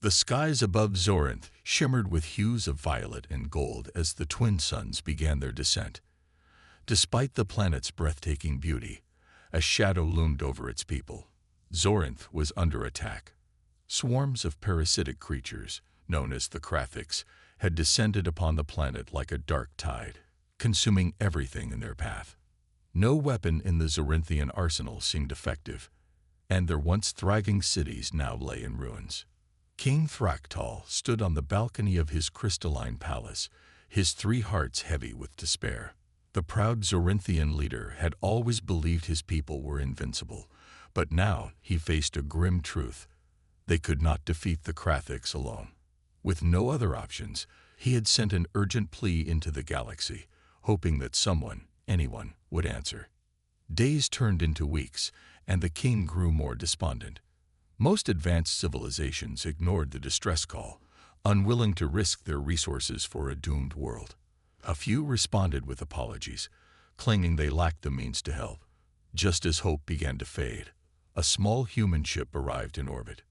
The skies above Zorinth shimmered with hues of violet and gold as the twin suns began their descent. Despite the planet's breathtaking beauty, a shadow loomed over its people. Zorinth was under attack. Swarms of parasitic creatures, known as the Krathiks, had descended upon the planet like a dark tide, consuming everything in their path. No weapon in the Zorinthian arsenal seemed effective, and their once thriving cities now lay in ruins. King Thraktal stood on the balcony of his crystalline palace, his 3 hearts heavy with despair. The proud Zorinthian leader had always believed his people were invincible, but now he faced a grim truth. They could not defeat the Krathiks alone. With no other options, he had sent an urgent plea into the galaxy, hoping that someone, anyone, would answer. Days turned into weeks, and the king grew more despondent. Most advanced civilizations ignored the distress call, unwilling to risk their resources for a doomed world. A few responded with apologies, claiming they lacked the means to help. Just as hope began to fade, a small human ship arrived in orbit.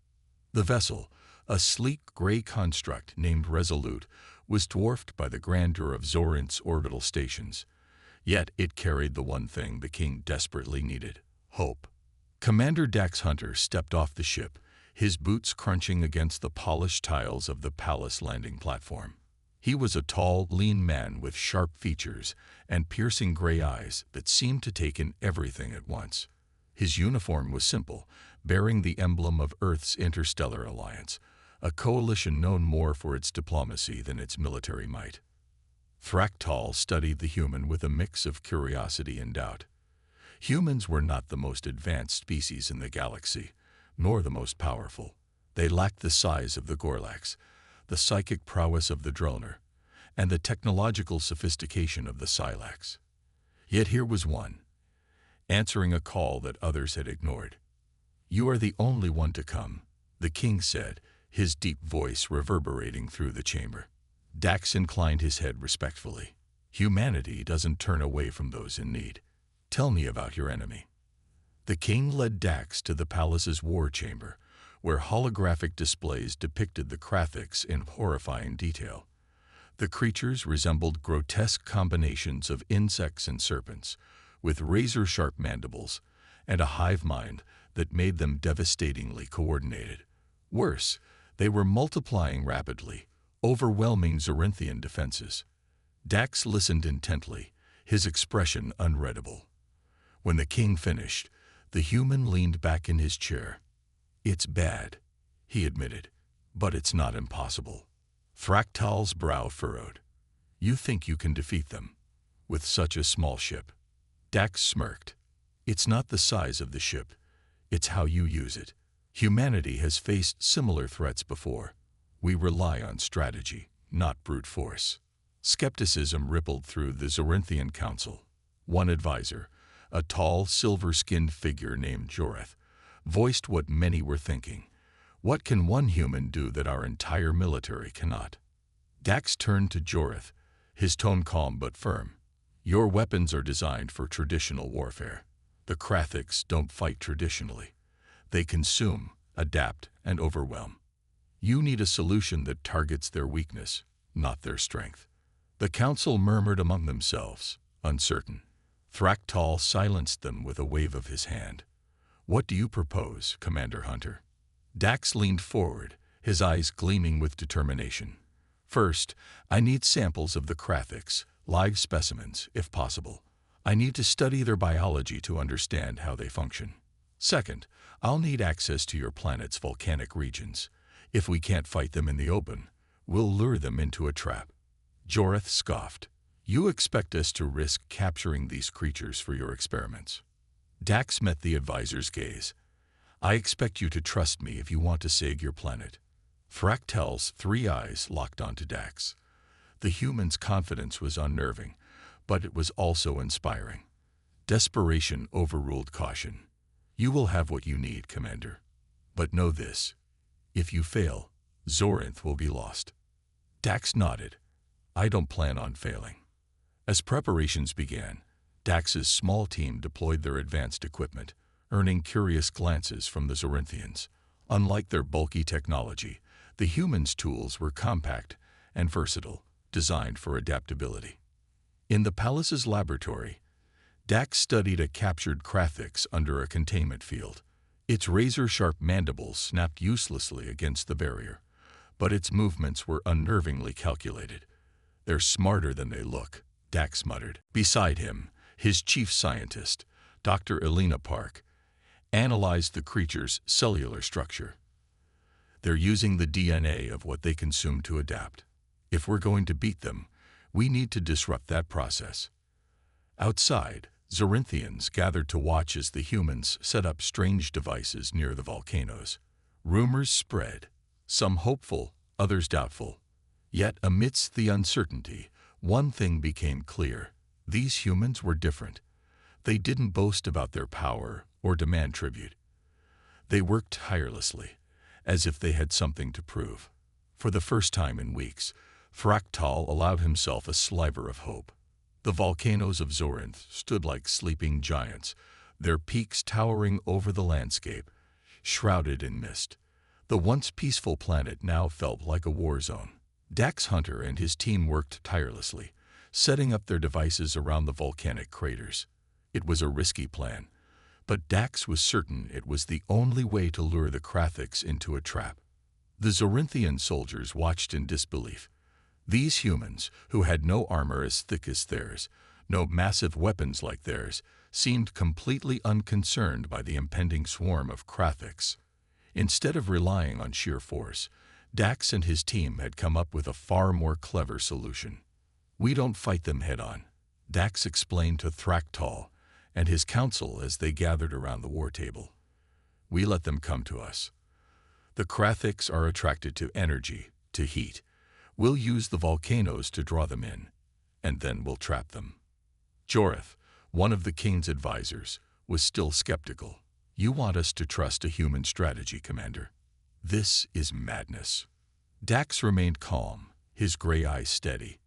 The vessel, a sleek gray construct named Resolute, was dwarfed by the grandeur of Zorinth's orbital stations. Yet it carried the one thing the king desperately needed: hope. Commander Dax Hunter stepped off the ship, his boots crunching against the polished tiles of the palace landing platform. He was a tall, lean man with sharp features and piercing gray eyes that seemed to take in everything at once. His uniform was simple, bearing the emblem of Earth's Interstellar Alliance, a coalition known more for its diplomacy than its military might. Thraktal studied the human with a mix of curiosity and doubt. Humans were not the most advanced species in the galaxy, nor the most powerful. They lacked the size of the Gorlaks, the psychic prowess of the Drolner, and the technological sophistication of the Silax. Yet here was one, answering a call that others had ignored. "You are the only one to come," the king said, his deep voice reverberating through the chamber. Dax inclined his head respectfully. "Humanity doesn't turn away from those in need. Tell me about your enemy." The king led Dax to the palace's war chamber, where holographic displays depicted the Krathiks in horrifying detail. The creatures resembled grotesque combinations of insects and serpents, with razor-sharp mandibles and a hive mind that made them devastatingly coordinated. Worse, they were multiplying rapidly, overwhelming Zorinthian defenses. Dax listened intently, his expression unreadable. When the king finished, the human leaned back in his chair. "It's bad," he admitted, "but it's not impossible." Thraktal's brow furrowed. "You think you can defeat them with such a small ship?" Dax smirked. "It's not the size of the ship, it's how you use it. Humanity has faced similar threats before. We rely on strategy, not brute force." Skepticism rippled through the Zorinthian Council. One advisor, a tall, silver-skinned figure named Joreth, voiced what many were thinking. What can one human do that our entire military cannot? Dax turned to Joreth, his tone calm but firm. "Your weapons are designed for traditional warfare. The Krathiks don't fight traditionally. They consume, adapt, and overwhelm. You need a solution that targets their weakness, not their strength." The council murmured among themselves, uncertain. Thraktal silenced them with a wave of his hand. "What do you propose, Commander Hunter?" Dax leaned forward, his eyes gleaming with determination. "First, I need samples of the Krathiks, live specimens, if possible. I need to study their biology to understand how they function. Second, I'll need access to your planet's volcanic regions. If we can't fight them in the open, we'll lure them into a trap." Joreth scoffed. "You expect us to risk capturing these creatures for your experiments?" Dax met the advisor's gaze. "I expect you to trust me if you want to save your planet." Thraktal's 3 eyes locked onto Dax. The human's confidence was unnerving, but it was also inspiring. Desperation overruled caution. "You will have what you need, Commander. But know this: if you fail, Zorinth will be lost." Dax nodded. "I don't plan on failing." As preparations began, Dax's small team deployed their advanced equipment, earning curious glances from the Zorinthians. Unlike their bulky technology, The humans' tools were compact and versatile, designed for adaptability. In the palace's laboratory, Dax studied a captured Krathix under a containment field. Its razor-sharp mandibles snapped uselessly against the barrier, but its movements were unnervingly calculated. "They're smarter than they look," Dax muttered. Beside him, his chief scientist, Dr. Elena Park, analyzed the creature's cellular structure. "They're using the DNA of what they consume to adapt. If we're going to beat them, we need to disrupt that process." Outside, Zorinthians gathered to watch as the humans set up strange devices near the volcanoes. Rumors spread, some hopeful, others doubtful. Yet amidst the uncertainty, one thing became clear: these humans were different. They didn't boast about their power or demand tribute. They worked tirelessly, as if they had something to prove. For the first time in weeks, Fractal allowed himself a sliver of hope. The volcanoes of Zorinth stood like sleeping giants, their peaks towering over the landscape, shrouded in mist. The once peaceful planet now felt like a war zone. Dax Hunter and his team worked tirelessly, setting up their devices around the volcanic craters. It was a risky plan, but Dax was certain it was the only way to lure the Krathix into a trap. The Zorinthian soldiers watched in disbelief. These humans, who had no armor as thick as theirs, no massive weapons like theirs, seemed completely unconcerned by the impending swarm of Krathix. Instead of relying on sheer force, Dax and his team had come up with a far more clever solution. "We don't fight them head-on," Dax explained to Thractal and his council as they gathered around the war table. "We let them come to us. The Krathix are attracted to energy, to heat. We'll use the volcanoes to draw them in, and then we'll trap them." Jorith, one of the king's advisors, was still skeptical. "You want us to trust a human strategy, Commander? This is madness." Dax remained calm, his gray eyes steady.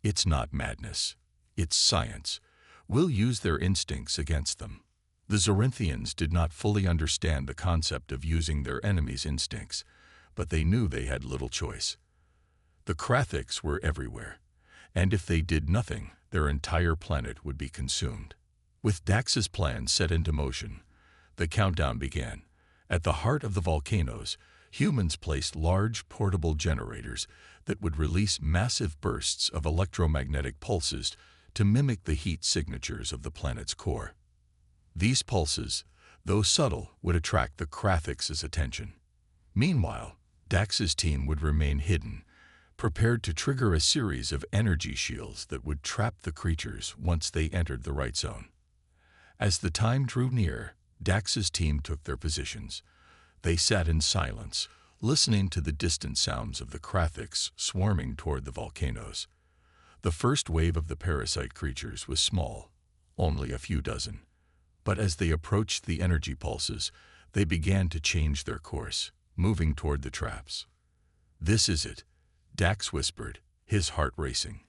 "It's not madness. It's science. We'll use their instincts against them." The Zorinthians did not fully understand the concept of using their enemies' instincts, but they knew they had little choice. The Krathix were everywhere, and if they did nothing, their entire planet would be consumed. With Dax's plan set into motion, the countdown began. At the heart of the volcanoes, humans placed large portable generators that would release massive bursts of electromagnetic pulses to mimic the heat signatures of the planet's core. These pulses, though subtle, would attract the Krathix's attention. Meanwhile, Dax's team would remain hidden, prepared to trigger a series of energy shields that would trap the creatures once they entered the right zone. As the time drew near, Dax's team took their positions. They sat in silence, listening to the distant sounds of the Krathix swarming toward the volcanoes. The first wave of the parasite creatures was small, only a few dozen. But as they approached the energy pulses, they began to change their course, moving toward the traps. "This is it," Dax whispered, his heart racing.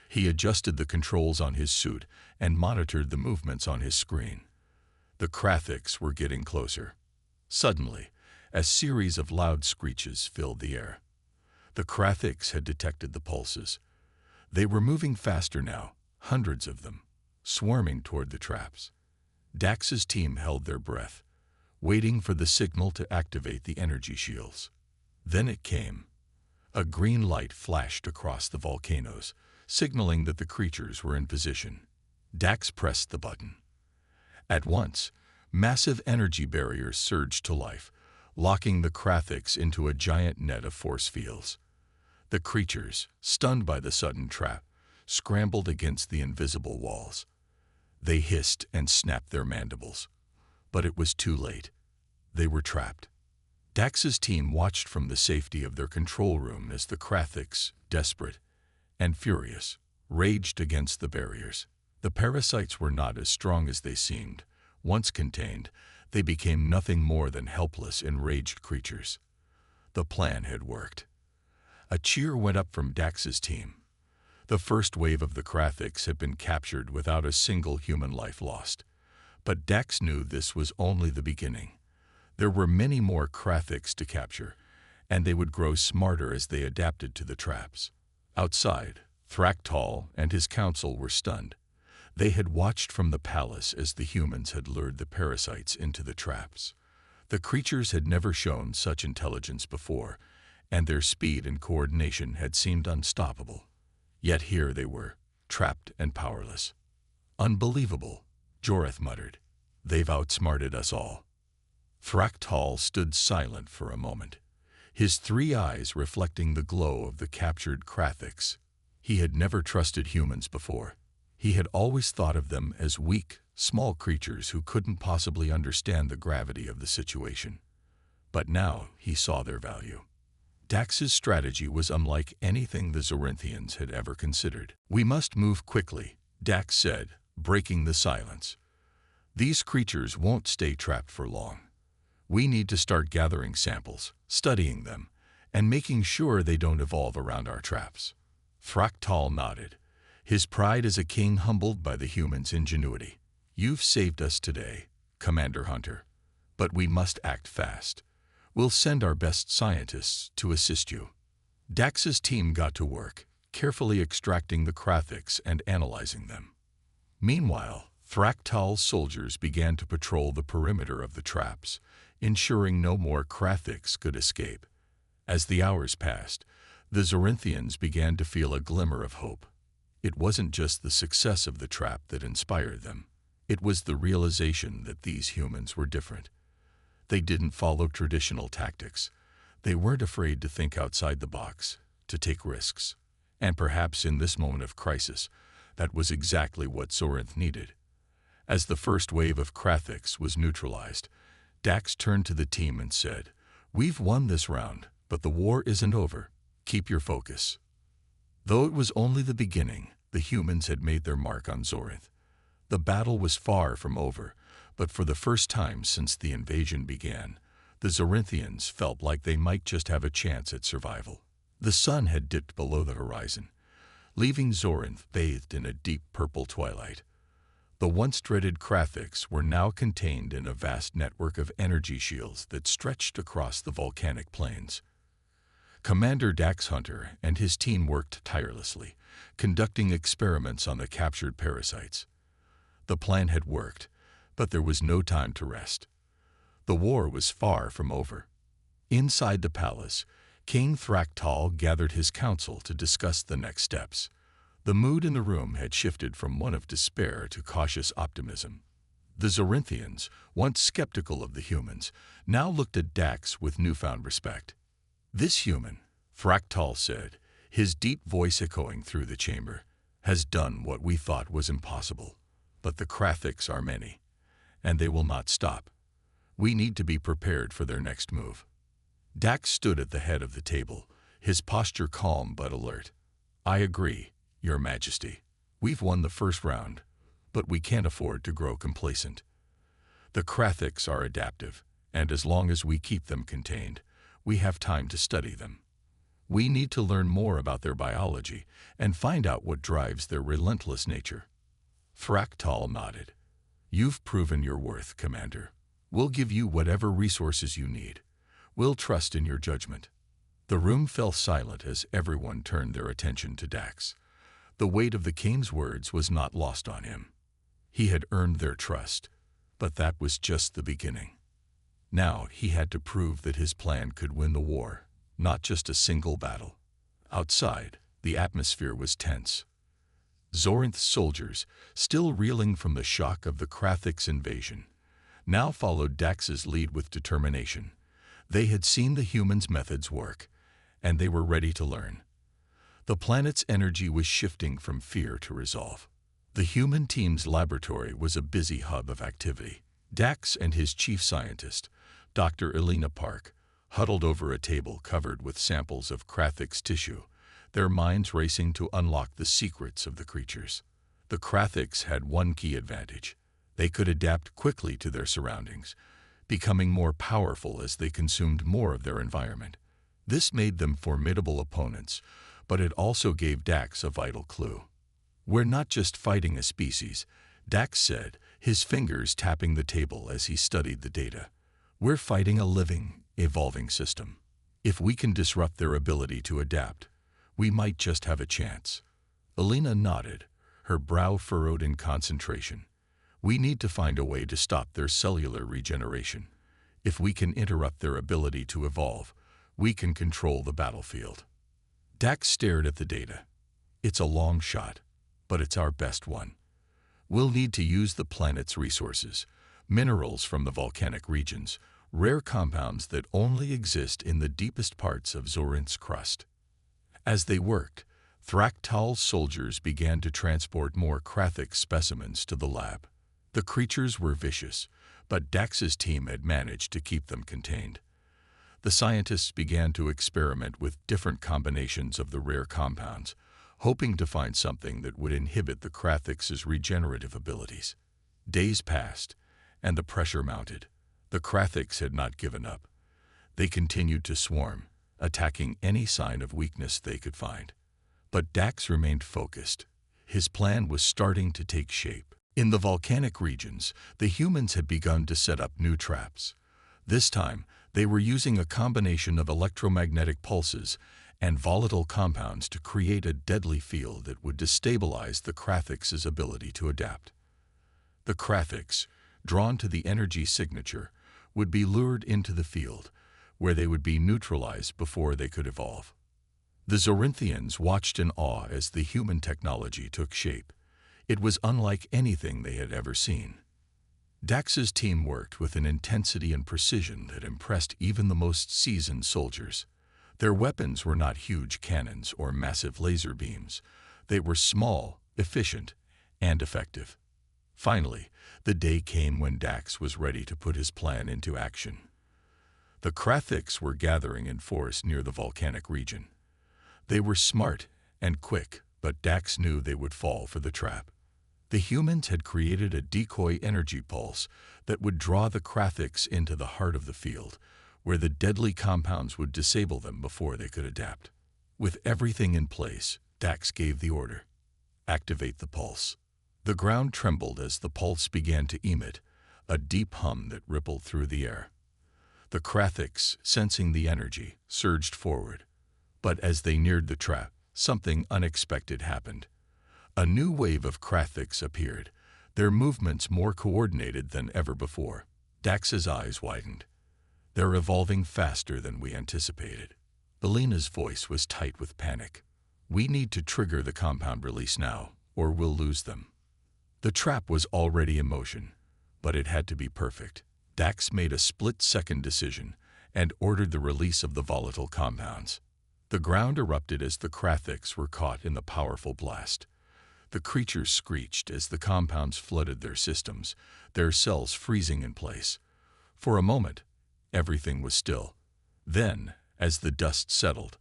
He adjusted the controls on his suit and monitored the movements on his screen. The Krathix were getting closer. Suddenly, a series of loud screeches filled the air. The Krathix had detected the pulses. They were moving faster now, hundreds of them, swarming toward the traps. Dax's team held their breath, waiting for the signal to activate the energy shields. Then it came. A green light flashed across the volcanoes, signaling that the creatures were in position. Dax pressed the button. At once, massive energy barriers surged to life, locking the Krathix into a giant net of force fields. The creatures, stunned by the sudden trap, scrambled against the invisible walls. They hissed and snapped their mandibles. But it was too late. They were trapped. Dax's team watched from the safety of their control room as the Krathix, desperate and furious, raged against the barriers. The parasites were not as strong as they seemed. Once contained, they became nothing more than helpless, enraged creatures. The plan had worked. A cheer went up from Dax's team. The first wave of the Krathix had been captured without a single human life lost. But Dax knew this was only the beginning. There were many more Krathix to capture, and they would grow smarter as they adapted to the traps. Outside, Thractal and his council were stunned. They had watched from the palace as the humans had lured the parasites into the traps. The creatures had never shown such intelligence before, and their speed and coordination had seemed unstoppable. Yet here they were, trapped and powerless. "Unbelievable," Joreth muttered. "They've outsmarted us all." Thractal stood silent for a moment, his 3 eyes reflecting the glow of the captured Krathiks. He had never trusted humans before. He had always thought of them as weak, small creatures who couldn't possibly understand the gravity of the situation. But now he saw their value. Dax's strategy was unlike anything the Zorinthians had ever considered. "We must move quickly," Dax said, breaking the silence. "These creatures won't stay trapped for long. We need to start gathering samples, studying them, and making sure they don't evolve around our traps." Thractal nodded, his pride as a king humbled by the humans' ingenuity. "You've saved us today, Commander Hunter, but we must act fast. We'll send our best scientists to assist you." Dax's team got to work, carefully extracting the Krathiks and analyzing them. Meanwhile, Thractal's soldiers began to patrol the perimeter of the traps, ensuring no more Krathiks could escape. As the hours passed, the Zorinthians began to feel a glimmer of hope. It wasn't just the success of the trap that inspired them. It was the realization that these humans were different. They didn't follow traditional tactics. They weren't afraid to think outside the box, to take risks. And perhaps in this moment of crisis, that was exactly what Zorinth needed. As the first wave of Krathiks was neutralized, Dax turned to the team and said, "We've won this round, but the war isn't over. Keep your focus." Though it was only the beginning, the humans had made their mark on Zorinth. The battle was far from over, but for the first time since the invasion began, the Zorinthians felt like they might just have a chance at survival. The sun had dipped below the horizon, leaving Zorinth bathed in a deep purple twilight. The once dreaded Krathiks were now contained in a vast network of energy shields that stretched across the volcanic plains. Commander Dax Hunter and his team worked tirelessly, conducting experiments on the captured parasites. The plan had worked, but there was no time to rest. The war was far from over. Inside the palace, King Thractal gathered his council to discuss the next steps. The mood in the room had shifted from one of despair to cautious optimism. The Zorinthians, once skeptical of the humans, now looked at Dax with newfound respect. "This human," Thractal said, his deep voice echoing through the chamber, "has done what we thought was impossible. But the Krathiks are many, and they will not stop. We need to be prepared for their next move." Dax stood at the head of the table, his posture calm but alert. "I agree, Your Majesty. We've won the first round, but we can't afford to grow complacent. The Krathiks are adaptive, and as long as we keep them contained, we have time to study them. We need to learn more about their biology and find out what drives their relentless nature." Thractal nodded. "You've proven your worth, Commander. We'll give you whatever resources you need. We'll trust in your judgment." The room fell silent as everyone turned their attention to Dax. The weight of the king's words was not lost on him. He had earned their trust, but that was just the beginning. Now he had to prove that his plan could win the war, not just a single battle. Outside, the atmosphere was tense. Zorinth's soldiers, still reeling from the shock of the Krathiks' invasion, now followed Dax's lead with determination. They had seen the humans' methods work, and they were ready to learn. The planet's energy was shifting from fear to resolve. The human team's laboratory was a busy hub of activity. Dax and his chief scientist, Dr. Elena Park, huddled over a table covered with samples of Krathiks' tissue, their minds racing to unlock the secrets of the creatures. The Krathiks had one key advantage. They could adapt quickly to their surroundings, becoming more powerful as they consumed more of their environment. This made them formidable opponents, but it also gave Dax a vital clue. "We're not just fighting a species," Dax said, his fingers tapping the table as he studied the data. "We're fighting a living, evolving system. If we can disrupt their ability to adapt, we might just have a chance. Alina nodded, her brow furrowed in concentration. We need to find a way to stop their cellular regeneration. If we can interrupt their ability to evolve, we can control the battlefield. Dax stared at the data. It's a long shot, but it's our best one. We'll need to use the planet's resources, minerals from the volcanic regions, rare compounds that only exist in the deepest parts of Zorinth's crust. As they worked, Thractal's soldiers began to transport more Krathic specimens to the lab. The creatures were vicious, but Dax's team had managed to keep them contained. The scientists began to experiment with different combinations of the rare compounds, hoping to find something that would inhibit the Krathic's regenerative abilities. Days passed, and the pressure mounted. The Krathics had not given up. They continued to swarm, attacking any sign of weakness they could find. But Dax remained focused. His plan was starting to take shape. In the volcanic regions, the humans had begun to set up new traps. This time, they were using a combination of electromagnetic pulses and volatile compounds to create a deadly field that would destabilize the Krathic's ability to adapt. The Krathics, drawn to the energy signature, would be lured into the field, where they would be neutralized before they could evolve. The Zorinthians watched in awe as the human technology took shape. It was unlike anything they had ever seen. Dax's team worked with an intensity and precision that impressed even the most seasoned soldiers. Their weapons were not huge cannons or massive laser beams. They were small, efficient, and effective. Finally, the day came when Dax was ready to put his plan into action. The Krathics were gathering in force near the volcanic region. They were smart and quick, but Dax knew they would fall for the trap. The humans had created a decoy energy pulse that would draw the Krathics into the heart of the field, where the deadly compounds would disable them before they could adapt. With everything in place, Dax gave the order: activate the pulse. The ground trembled as the pulse began to emit, a deep hum that rippled through the air. The Krathics, sensing the energy, surged forward. But as they neared the trap, something unexpected happened. A new wave of Krathics appeared, their movements more coordinated than ever before. Dax's eyes widened. They're evolving faster than we anticipated. Alina's voice was tight with panic. We need to trigger the compound release now, or we'll lose them. The trap was already in motion, but it had to be perfect. Dax made a split-second decision and ordered the release of the volatile compounds. The ground erupted as the Krathics were caught in the powerful blast. The creatures screeched as the compounds flooded their systems, their cells freezing in place. For a moment, everything was still. Then, as the dust settled,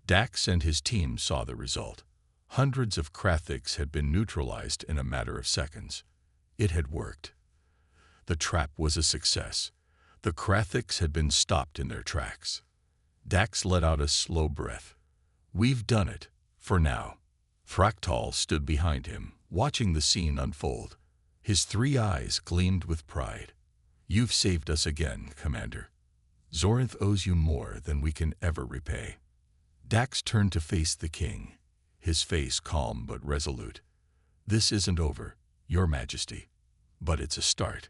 Dax and his team saw the result. Hundreds of Krathics had been neutralized in a matter of seconds. It had worked. The trap was a success. The Krathics had been stopped in their tracks. Dax let out a slow breath. We've done it, for now. Thractal stood behind him, watching the scene unfold. His 3 eyes gleamed with pride. You've saved us again, Commander. Zorinth owes you more than we can ever repay. Dax turned to face the king, his face calm but resolute. This isn't over, Your Majesty, but it's a start.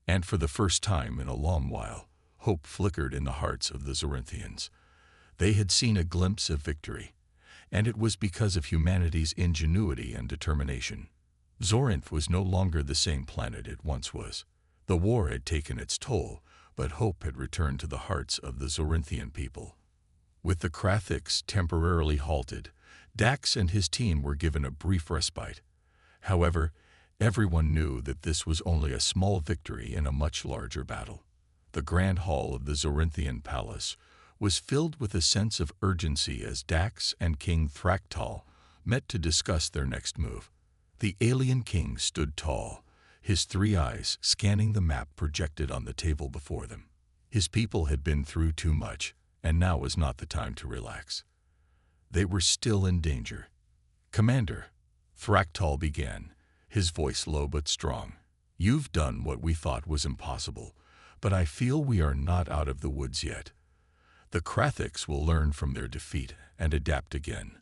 And for the first time in a long while, hope flickered in the hearts of the Zorinthians. They had seen a glimpse of victory, and it was because of humanity's ingenuity and determination. Zorinth was no longer the same planet it once was. The war had taken its toll, but hope had returned to the hearts of the Zorinthian people. With the Krathics temporarily halted, Dax and his team were given a brief respite. However, everyone knew that this was only a small victory in a much larger battle. The grand hall of the Zorinthian palace was filled with a sense of urgency as Dax and King Thractal met to discuss their next move. The alien king stood tall, his 3 eyes scanning the map projected on the table before them. His people had been through too much, and now was not the time to relax. They were still in danger. Commander, Thractal began, his voice low but strong. You've done what we thought was impossible, but I feel we are not out of the woods yet. The Krathiks will learn from their defeat and adapt again.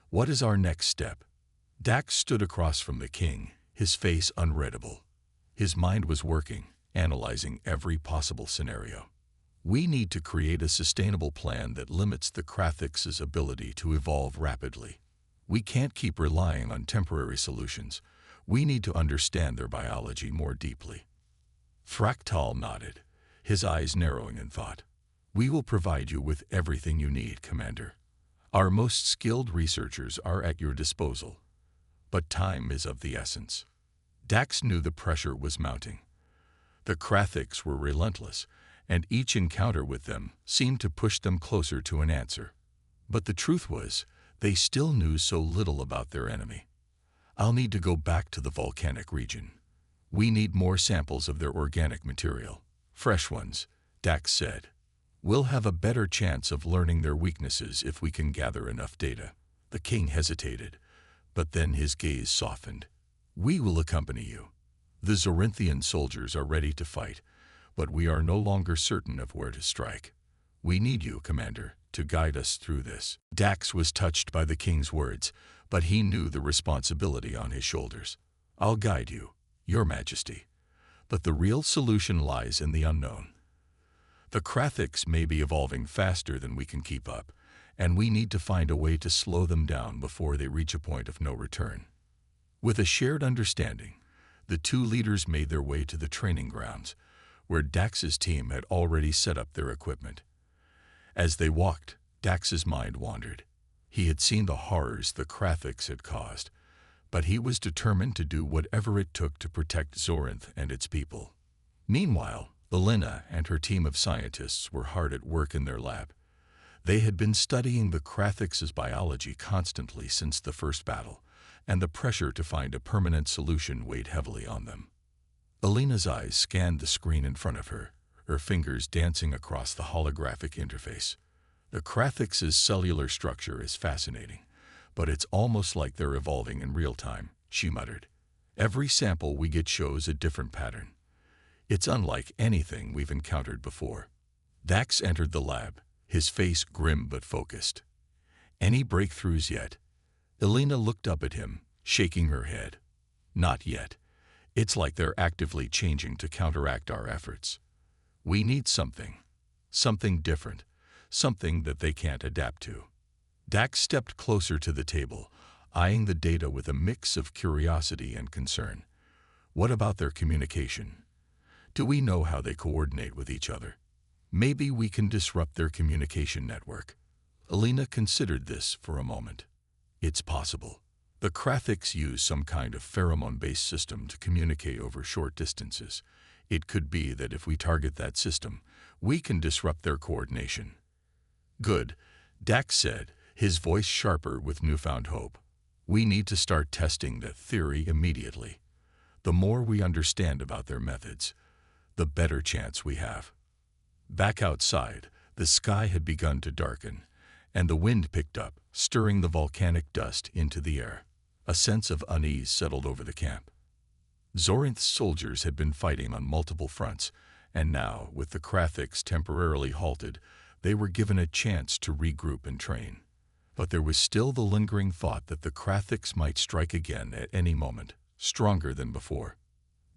What is our next step? Dax stood across from the king, his face unreadable. His mind was working, analyzing every possible scenario. We need to create a sustainable plan that limits the Krathiks' ability to evolve rapidly. We can't keep relying on temporary solutions. We need to understand their biology more deeply. Fractal nodded, his eyes narrowing in thought. We will provide you with everything you need, Commander. Our most skilled researchers are at your disposal. But time is of the essence. Dax knew the pressure was mounting. The Krathiks were relentless, and each encounter with them seemed to push them closer to an answer. But the truth was, they still knew so little about their enemy. I'll need to go back to the volcanic region. We need more samples of their organic material. Fresh ones, Dax said. We'll have a better chance of learning their weaknesses if we can gather enough data. The king hesitated, but then his gaze softened. We will accompany you. The Zorinthian soldiers are ready to fight, but we are no longer certain of where to strike. We need you, Commander, to guide us through this. Dax was touched by the king's words, but he knew the responsibility on his shoulders. I'll guide you, Your Majesty. But the real solution lies in the unknown. The Krathiks may be evolving faster than we can keep up, and we need to find a way to slow them down before they reach a point of no return. With a shared understanding, the two leaders made their way to the training grounds, where Dax's team had already set up their equipment. As they walked, Dax's mind wandered. He had seen the horrors the Krathiks had caused, but he was determined to do whatever it took to protect Zorinth and its people. Meanwhile, Elena and her team of scientists were hard at work in their lab. They had been studying the Krathiks' biology constantly since the first battle, and the pressure to find a permanent solution weighed heavily on them. Elena's eyes scanned the screen in front of her, her fingers dancing across the holographic interface. The Krathiks' cellular structure is fascinating, but it's almost like they're evolving in real time, she muttered. Every sample we get shows a different pattern. It's unlike anything we've encountered before. Dax entered the lab, his face grim but focused. Any breakthroughs yet? Elena looked up at him, shaking her head. Not yet. It's like they're actively changing to counteract our efforts. We need something different, something that they can't adapt to. Dax stepped closer to the table, eyeing the data with a mix of curiosity and concern. What about their communication? Do we know how they coordinate with each other? Maybe we can disrupt their communication network. Elena considered this for a moment. It's possible. The Krathiks use some kind of pheromone-based system to communicate over short distances. It could be that if we target that system, we can disrupt their coordination. Good, Dax said, his voice sharper with newfound hope. We need to start testing that theory immediately. The more we understand about their methods, the better chance we have. Back outside, the sky had begun to darken, and the wind picked up, stirring the volcanic dust into the air. A sense of unease settled over the camp. Zorinth's soldiers had been fighting on multiple fronts, and now, with the Krathiks temporarily halted, they were given a chance to regroup and train. But there was still the lingering thought that the Krathiks might strike again at any moment, stronger than before.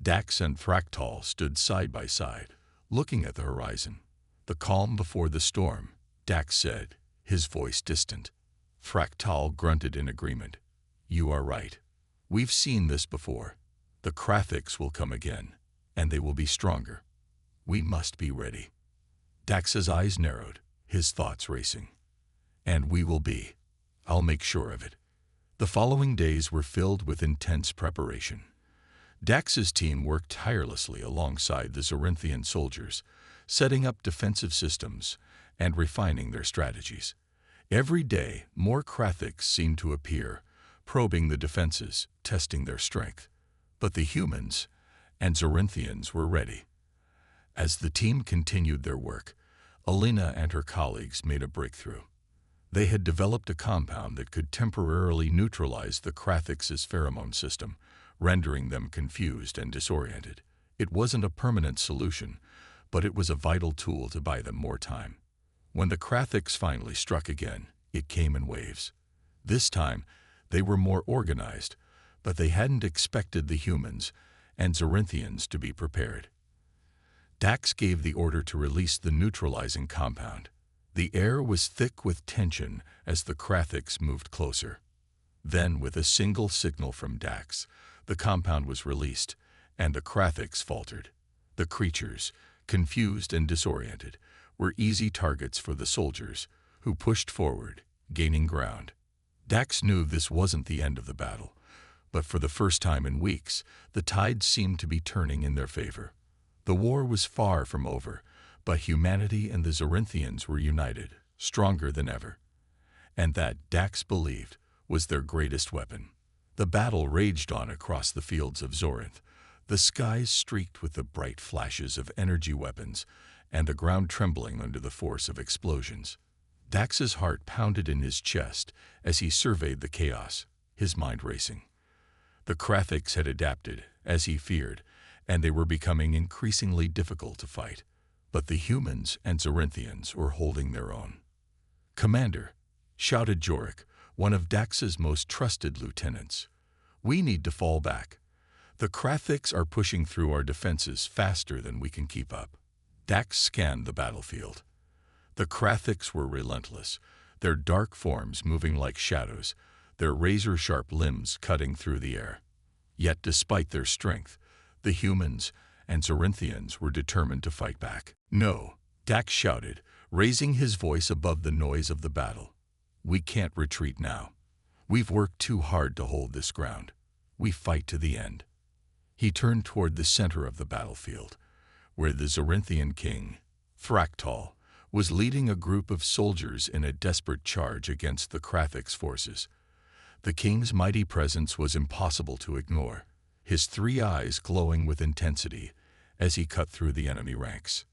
Dax and Fractal stood side by side, looking at the horizon. The calm before the storm, Dax said, his voice distant. Fractal grunted in agreement. You are right. We've seen this before. The Krathiks will come again, and they will be stronger. We must be ready. Dax's eyes narrowed, his thoughts racing. And we will be. I'll make sure of it. The following days were filled with intense preparation. Dax's team worked tirelessly alongside the Zorinthian soldiers, setting up defensive systems and refining their strategies. Every day, more Krathiks seemed to appear, probing the defenses, testing their strength. But the humans and Zorinthians were ready. As the team continued their work, Elena and her colleagues made a breakthrough. They had developed a compound that could temporarily neutralize the Krathiks' pheromone system, rendering them confused and disoriented. It wasn't a permanent solution, but it was a vital tool to buy them more time. When the Krathiks finally struck again, it came in waves. This time, they were more organized, but they hadn't expected the humans and Zorinthians to be prepared. Dax gave the order to release the neutralizing compound. The air was thick with tension as the Krathiks moved closer. Then, with a single signal from Dax, the compound was released, and the Krathiks faltered. The creatures, confused and disoriented, were easy targets for the soldiers, who pushed forward, gaining ground. Dax knew this wasn't the end of the battle, but for the first time in weeks, the tide seemed to be turning in their favor. The war was far from over, but humanity and the Zorinthians were united, stronger than ever. And that, Dax believed, was their greatest weapon. The battle raged on across the fields of Zorinth, the skies streaked with the bright flashes of energy weapons, and the ground trembling under the force of explosions. Dax's heart pounded in his chest as he surveyed the chaos, his mind racing. The Krathiks had adapted, as he feared, and they were becoming increasingly difficult to fight. But the humans and Zorinthians were holding their own. "Commander," shouted Jorik, one of Dax's most trusted lieutenants, "we need to fall back. The Krathiks are pushing through our defenses faster than we can keep up." Dax scanned the battlefield. The Krathiks were relentless, their dark forms moving like shadows, their razor-sharp limbs cutting through the air. Yet despite their strength, the humans and Zorinthians were determined to fight back. "No," Dax shouted, raising his voice above the noise of the battle. "We can't retreat now. We've worked too hard to hold this ground. We fight to the end." He turned toward the center of the battlefield, where the Zorinthian king, Thraktal, was leading a group of soldiers in a desperate charge against the Krathiks' forces. The king's mighty presence was impossible to ignore, his three eyes glowing with intensity as he cut through the enemy ranks.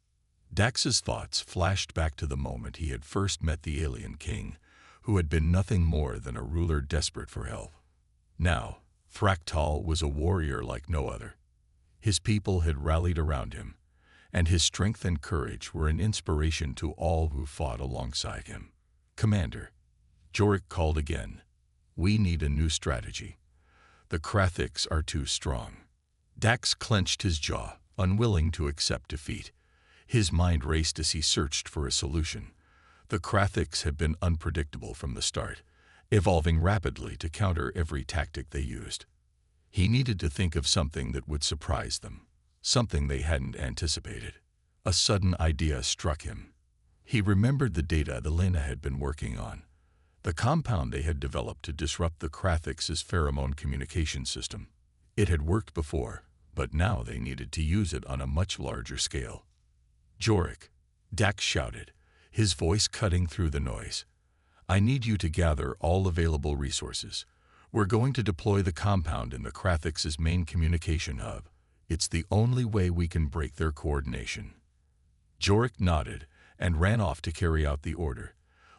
Dax's thoughts flashed back to the moment he had first met the alien king, who had been nothing more than a ruler desperate for help. Now, Thraktal was a warrior like no other. His people had rallied around him, and his strength and courage were an inspiration to all who fought alongside him. "Commander," Jorik called again, "we need a new strategy. The Krathiks are too strong." Dax clenched his jaw, unwilling to accept defeat. His mind raced as he searched for a solution. The Krathiks had been unpredictable from the start, evolving rapidly to counter every tactic they used. He needed to think of something that would surprise them, something they hadn't anticipated. A sudden idea struck him. He remembered the data Elena had been working on, the compound they had developed to disrupt the Krathiks' pheromone communication system. It had worked before, but now they needed to use it on a much larger scale. "Jorik," Dax shouted, his voice cutting through the noise, "I need you to gather all available resources. We're going to deploy the compound in the Krathiks' main communication hub. It's the only way we can break their coordination." Jorik nodded and ran off to carry out the order,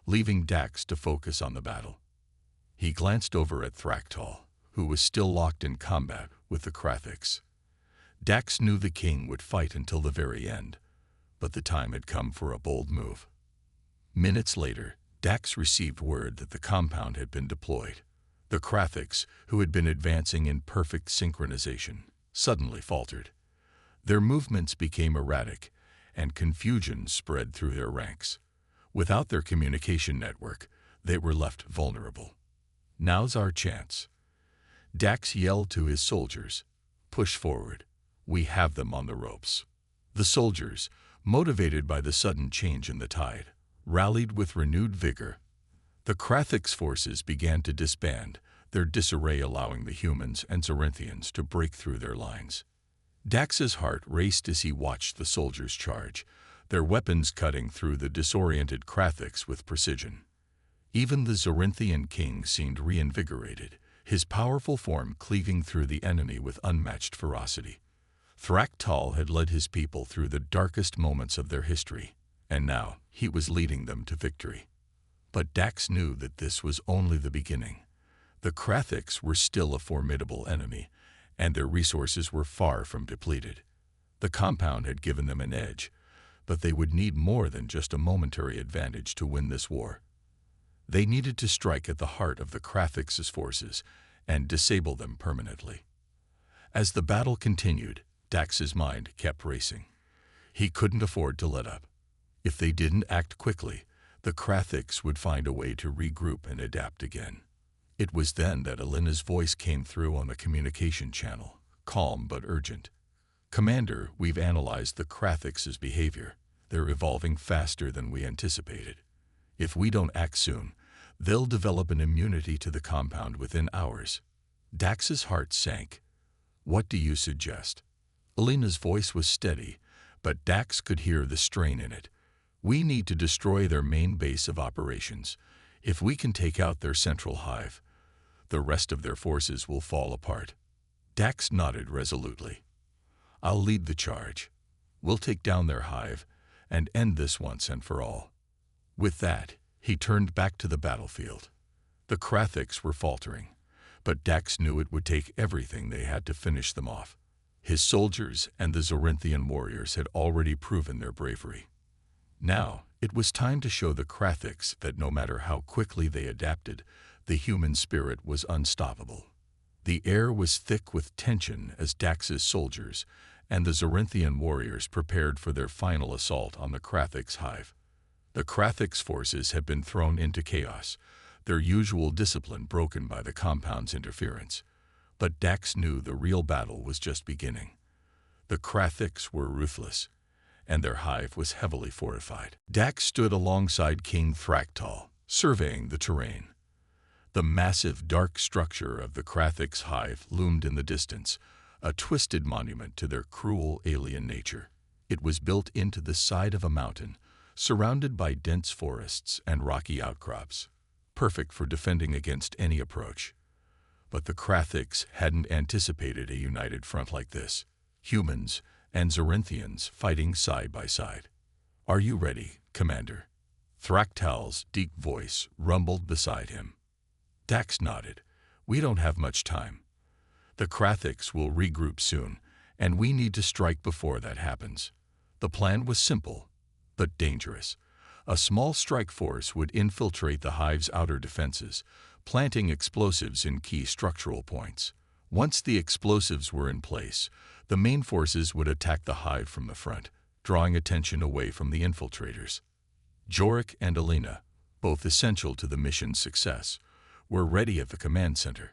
leaving Dax to focus on the battle. He glanced over at Thraktal, who was still locked in combat with the Krathiks. Dax knew the king would fight until the very end, but the time had come for a bold move. Minutes later, Dax received word that the compound had been deployed. The Krathiks, who had been advancing in perfect synchronization, suddenly faltered. Their movements became erratic, and confusion spread through their ranks. Without their communication network, they were left vulnerable. "Now's our chance." Dax yelled to his soldiers, "Push forward. We have them on the ropes." The soldiers, motivated by the sudden change in the tide, rallied with renewed vigor. The Krathiks' forces began to disband, their disarray allowing the humans and Zorinthians to break through their lines. Dax's heart raced as he watched the soldiers charge, their weapons cutting through the disoriented Krathiks with precision. Even the Zorinthian king seemed reinvigorated, his powerful form cleaving through the enemy with unmatched ferocity. Thraktal had led his people through the darkest moments of their history, and now he was leading them to victory. But Dax knew that this was only the beginning. The Krathiks were still a formidable enemy, and their resources were far from depleted. The compound had given them an edge, But they would need more than just a momentary advantage to win this war. They needed to strike at the heart of the Krathix's forces and disable them permanently. As the battle continued, Dax's mind kept racing. He couldn't afford to let up. If they didn't act quickly, the Krathix would find a way to regroup and adapt again. It was then that Alina's voice came through on the communication channel, calm but urgent. "Commander, we've analyzed the Krathix's behavior. They're evolving faster than we anticipated. If we don't act soon, they'll develop an immunity to the compound within hours." Dax's heart sank. "What do you suggest?" Alina's voice was steady, but Dax could hear the strain in it. "We need to destroy their main base of operations. If we can take out their central hive, the rest of their forces will fall apart." Dax nodded resolutely. "I'll lead the charge. We'll take down their hive and end this once and for all." With that, he turned back to the battlefield. The Krathix were faltering, but Dax knew it would take everything they had to finish them off. His soldiers and the Zorinthian warriors had already proven their bravery. Now, it was time to show the Krathix that no matter how quickly they adapted, the human spirit was unstoppable. The air was thick with tension as Dax's soldiers and the Zorinthian warriors prepared for their final assault on the Krathix hive. The Krathix forces had been thrown into chaos, their usual discipline broken by the compound's interference. But Dax knew the real battle was just beginning. The Krathix were ruthless, and their hive was heavily fortified. Dax stood alongside King Thraktal, surveying the terrain. The massive, dark structure of the Krathix hive loomed in the distance, a twisted monument to their cruel alien nature. It was built into the side of a mountain, surrounded by dense forests and rocky outcrops, perfect for defending against any approach. But the Krathix hadn't anticipated a united front like this, humans and Zorinthians fighting side by side. "Are you ready, Commander?" Thraktal's deep voice rumbled beside him. Dax nodded. "We don't have much time. The Krathix will regroup soon, and we need to strike before that happens." The plan was simple, but dangerous. A small strike force would infiltrate the hive's outer defenses, planting explosives in key structural points. Once the explosives were in place, the main forces would attack the hive from the front, drawing attention away from the infiltrators. Jorik and Alina, both essential to the mission's success, were ready at the command center.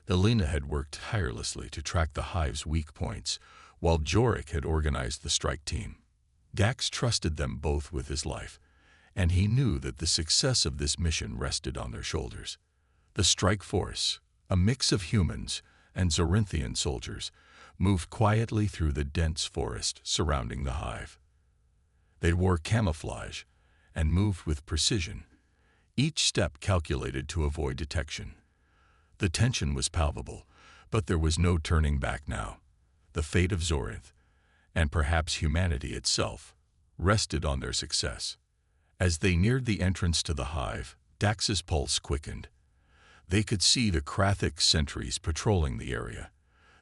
Alina had worked tirelessly to track the hive's weak points, while Jorik had organized the strike team. Dax trusted them both with his life, and he knew that the success of this mission rested on their shoulders. The strike force, a mix of humans and Zorinthian soldiers, moved quietly through the dense forest surrounding the hive. They wore camouflage and moved with precision, each step calculated to avoid detection. The tension was palpable, but there was no turning back now. The fate of Zorinth, and perhaps humanity itself, rested on their success. As they neared the entrance to the hive, Dax's pulse quickened. They could see the Krathix sentries patrolling the area,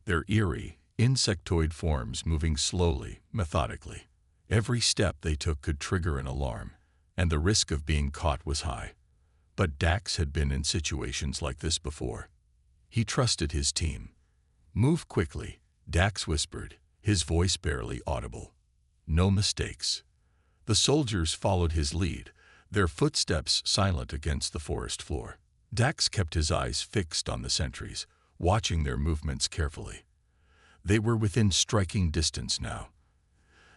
their eerie, insectoid forms moving slowly, methodically. Every step they took could trigger an alarm, and the risk of being caught was high. But Dax had been in situations like this before. He trusted his team. "Move quickly," Dax whispered, his voice barely audible. "No mistakes." The soldiers followed his lead, their footsteps silent against the forest floor. Dax kept his eyes fixed on the sentries, watching their movements carefully. They were within striking distance now.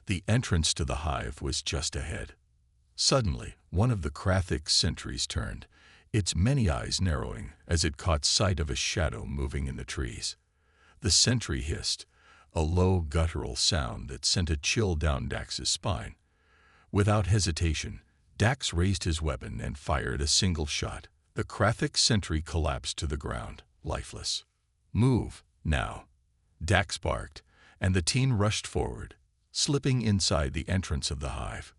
The entrance to the hive was just ahead. Suddenly, one of the Krathix sentries turned, its many eyes narrowing as it caught sight of a shadow moving in the trees. The sentry hissed, a low guttural sound that sent a chill down Dax's spine. Without hesitation, Dax raised his weapon and fired a single shot. The Krathix sentry collapsed to the ground, lifeless. "Move, now," Dax barked, and the team rushed forward, slipping inside the entrance of the hive.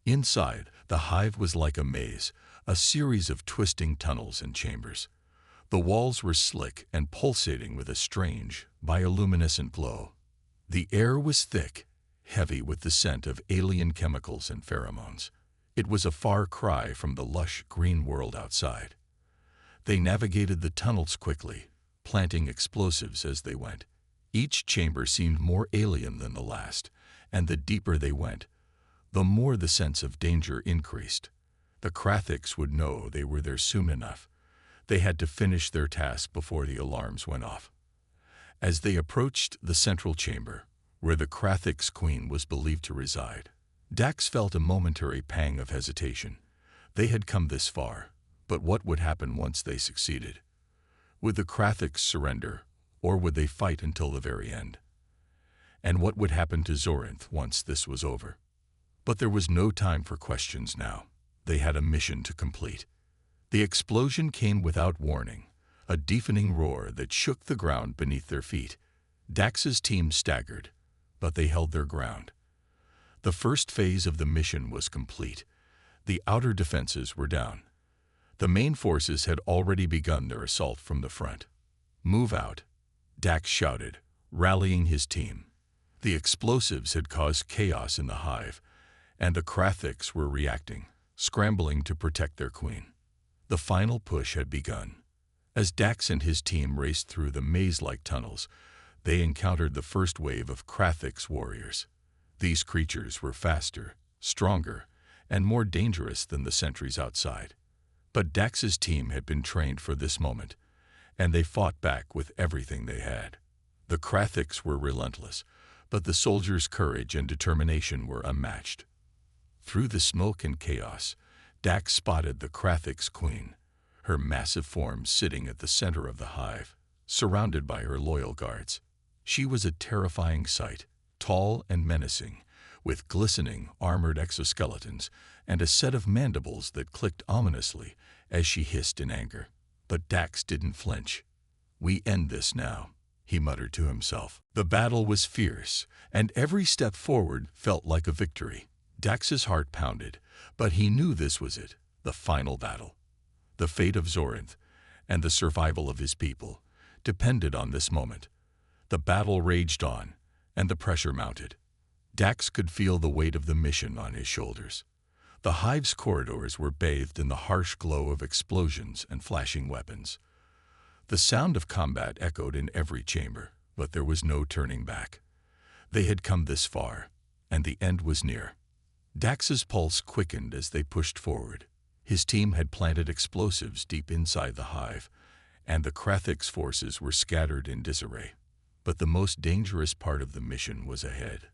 Inside, the hive was like a maze, a series of twisting tunnels and chambers. The walls were slick and pulsating with a strange, bioluminescent glow. The air was thick, heavy with the scent of alien chemicals and pheromones. It was a far cry from the lush green world outside. They navigated the tunnels quickly, planting explosives as they went. Each chamber seemed more alien than the last, and the deeper they went, the more the sense of danger increased. The Krathiks would know they were there soon enough. They had to finish their task before the alarms went off. As they approached the central chamber, where the Krathik's queen was believed to reside, Dax felt a momentary pang of hesitation. They had come this far, but what would happen once they succeeded? Would the Krathiks surrender, or would they fight until the very end? And what would happen to Zorinth once this was over? But there was no time for questions now. They had a mission to complete. The explosion came without warning, a deafening roar that shook the ground beneath their feet. Dax's team staggered, but they held their ground. The first phase of the mission was complete. The outer defenses were down. The main forces had already begun their assault from the front. "Move out," Dax shouted, rallying his team. The explosives had caused chaos in the hive, and the Krathiks were reacting, scrambling to protect their queen. The final push had begun. As Dax and his team raced through the maze-like tunnels, they encountered the first wave of Krathiks warriors. These creatures were faster, stronger, and more dangerous than the sentries outside. But Dax's team had been trained for this moment, and they fought back with everything they had. The Krathiks were relentless, but the soldiers' courage and determination were unmatched. Through the smoke and chaos, Dax spotted the Krathik's queen, her massive form sitting at the center of the hive, surrounded by her loyal guards. She was a terrifying sight, tall and menacing, with glistening, armored exoskeletons and a set of mandibles that clicked ominously as she hissed in anger. But Dax didn't flinch. "We end this now," he muttered to himself. The battle was fierce, and every step forward felt like a victory. Dax's heart pounded, but he knew this was it, the final battle. The fate of Zorinth and the survival of his people depended on this moment. The battle raged on, and the pressure mounted. Dax could feel the weight of the mission on his shoulders. The hive's corridors were bathed in the harsh glow of explosions and flashing weapons. The sound of combat echoed in every chamber, but there was no turning back. They had come this far, and the end was near. Dax's pulse quickened as they pushed forward. His team had planted explosives deep inside the hive, and the Krathik's forces were scattered in disarray. But the most dangerous part of the mission was ahead.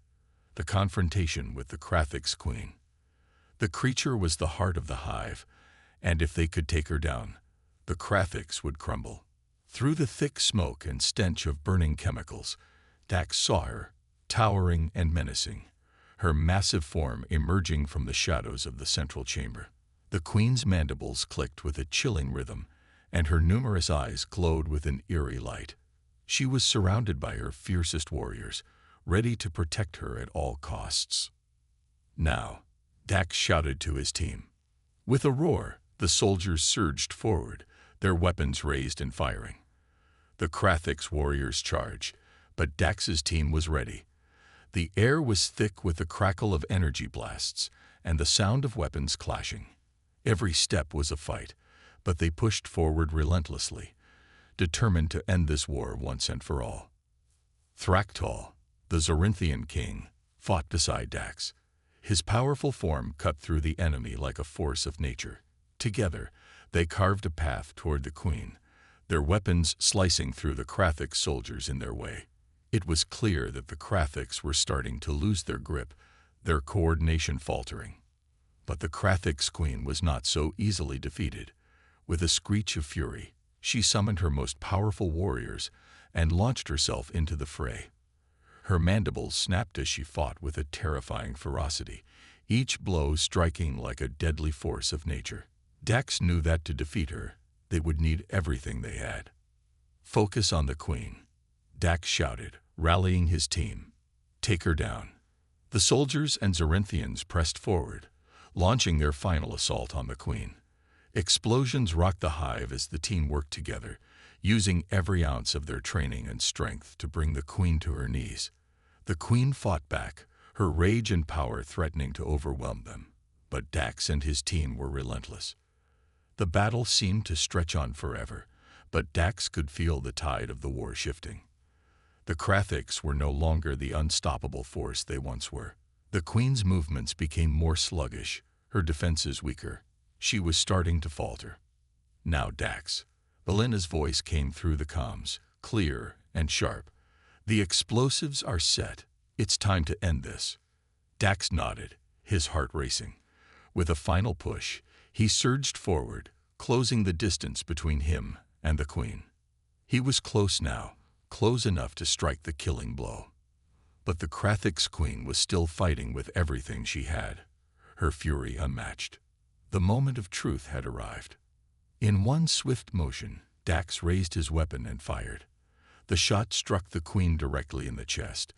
The confrontation with the Krathik's queen. The creature was the heart of the hive, and if they could take her down, the Krathiks would crumble. Through the thick smoke and stench of burning chemicals, Dax saw her, towering and menacing, her massive form emerging from the shadows of the central chamber. The queen's mandibles clicked with a chilling rhythm, and her numerous eyes glowed with an eerie light. She was surrounded by her fiercest warriors, ready to protect her at all costs. "Now," Dax shouted to his team. With a roar, the soldiers surged forward, their weapons raised and firing. The Krathik's warriors charged, but Dax's team was ready. The air was thick with the crackle of energy blasts and the sound of weapons clashing. Every step was a fight, but they pushed forward relentlessly, determined to end this war once and for all. Thraktal, the Zorinthian king, fought beside Dax. His powerful form cut through the enemy like a force of nature. Together, they carved a path toward the queen, their weapons slicing through the Krathic soldiers in their way. It was clear that the Krathiks were starting to lose their grip, their coordination faltering. But the Krathik's queen was not so easily defeated. With a screech of fury, she summoned her most powerful warriors and launched herself into the fray. Her mandibles snapped as she fought with a terrifying ferocity, each blow striking like a deadly force of nature. Dax knew that to defeat her, they would need everything they had. "Focus on the queen," Dax shouted, rallying his team. "Take her down." The soldiers and Zorinthians pressed forward, launching their final assault on the queen. Explosions rocked the hive as the team worked together, using every ounce of their training and strength to bring the queen to her knees. The queen fought back, her rage and power threatening to overwhelm them. But Dax and his team were relentless. The battle seemed to stretch on forever, but Dax could feel the tide of the war shifting. The Krathiks were no longer the unstoppable force they once were. The Queen's movements became more sluggish, her defenses weaker. She was starting to falter. Now, Dax. Belena's voice came through the comms, clear and sharp. The explosives are set. It's time to end this. Dax nodded, his heart racing. With a final push, he surged forward, closing the distance between him and the Queen. He was close now, close enough to strike the killing blow. But the Krathik's Queen was still fighting with everything she had, her fury unmatched. The moment of truth had arrived. In one swift motion, Dax raised his weapon and fired. The shot struck the Queen directly in the chest,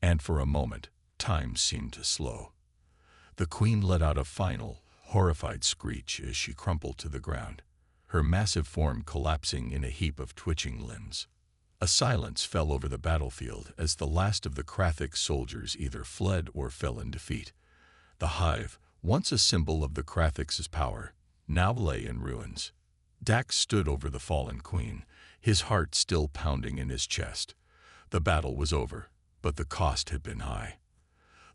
and for a moment, time seemed to slow. The Queen let out a final, horrified screech as she crumpled to the ground, her massive form collapsing in a heap of twitching limbs. A silence fell over the battlefield as the last of the Krathik soldiers either fled or fell in defeat. The hive, once a symbol of the Krathiks' power, now lay in ruins. Dax stood over the fallen Queen, his heart still pounding in his chest. The battle was over, but the cost had been high.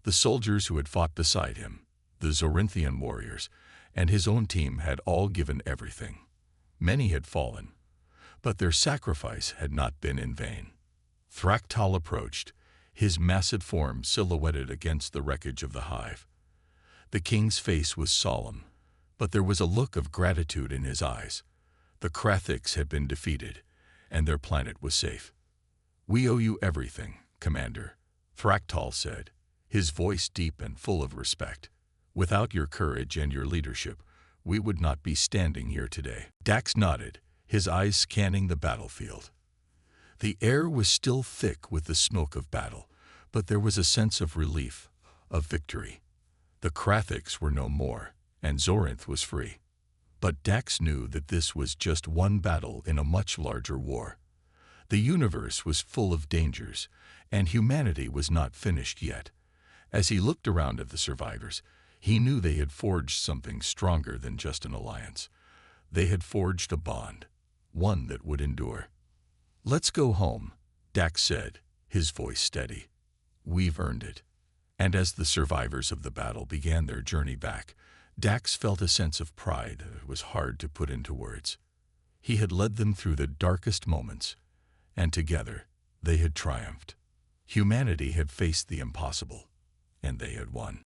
The soldiers who had fought beside him, the Zorinthian warriors, and his own team had all given everything. Many had fallen, but their sacrifice had not been in vain. Thraktal approached, his massive form silhouetted against the wreckage of the hive. The king's face was solemn, but there was a look of gratitude in his eyes. The Krathiks had been defeated, and their planet was safe. "We owe you everything, Commander," Thraktal said, his voice deep and full of respect. "Without your courage and your leadership, we would not be standing here today." Dax nodded, his eyes scanning the battlefield. The air was still thick with the smoke of battle, but there was a sense of relief, of victory. The Krathiks were no more, and Zorinth was free. But Dax knew that this was just one battle in a much larger war. The universe was full of dangers, and humanity was not finished yet. As he looked around at the survivors, he knew they had forged something stronger than just an alliance. They had forged a bond, one that would endure. "Let's go home," Dax said, his voice steady. "We've earned it." And as the survivors of the battle began their journey back, Dax felt a sense of pride that was hard to put into words. He had led them through the darkest moments, and together they had triumphed. Humanity had faced the impossible, and they had won.